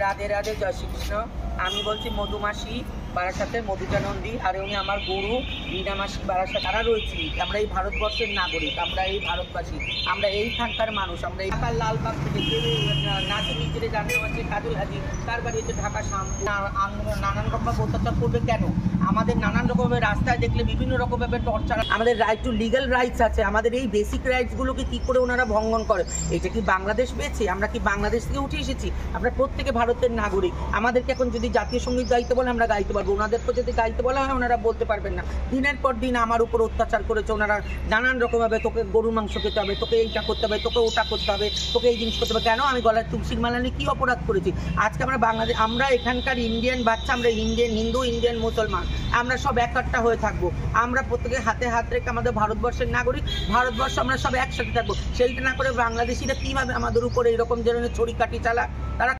রাধে রাধে, জয় শ্রীকৃষ্ণ। আমি বলছি মধুমাসি বারাসাতে, মধুজা নন্দী, আর উনি আমার গুরু রীনামাসি বারাসাত। তারা রয়েছি, আমরা এই ভারতবর্ষের নাগরিক, আমরা এই ভারতবাসী, আমরা এইখানকার মানুষ। আমরা এই ঢাকার লালবাগ থেকে নাচি মিত্রে জানানো হচ্ছে কাজল হাজি, তার বাড়ি হচ্ছে ঢাকা নানান রকম অত্যাচার করবে কেন? আমাদের নানান রকমের রাস্তায় দেখলে বিভিন্ন রকমভাবে টর্চার। আমাদের রাইট টু লিগাল রাইটস আছে, আমাদের এই বেসিক রাইটসগুলোকে কী করে ওনারা ভঙ্গন করে? এটা কি বাংলাদেশ পেয়েছে? আমরা কি বাংলাদেশ থেকে উঠে এসেছি? আমরা প্রত্যেকে ভারতের নাগরিক। আমাদেরকে এখন যদি জাতীয় সঙ্গীত গাইতে বলে আমরা গাইতে পারবো, ওনাদেরকে যদি গাইতে বলা হয় ওনারা বলতে পারবেন না। দিনের পর দিন আমার উপর অত্যাচার করেছে ওনারা নানান রকমভাবে, তোকে গরুর মাংস খেতে হবে, তোকে এইটা করতে হবে, তোকে ওটা করতে হবে, তোকে এই জিনিস করতে হবে। কেন? আমি গলায় তুলসীর মালা নিয়ে কী অপরাধ করেছি? আজকে আমরা বাংলাদেশ, আমরা এখানকার ইন্ডিয়ান বাচ্চা, আমরা হিন্দু, ইন্ডিয়ান, মুসলমান, আমরা সব একটা হয়ে থাকবো। আমরা প্রত্যেকে হাতে হাত রেখে আমাদের ভারতবর্ষের নাগরিক, ভারতবর্ষ আমরা সব একসাথে থাকবো। সেইটা না করে বাংলাদেশিরা কীভাবে আমাদের উপরে এরকম ধরনের ছড়ি কাটি চালা? তারা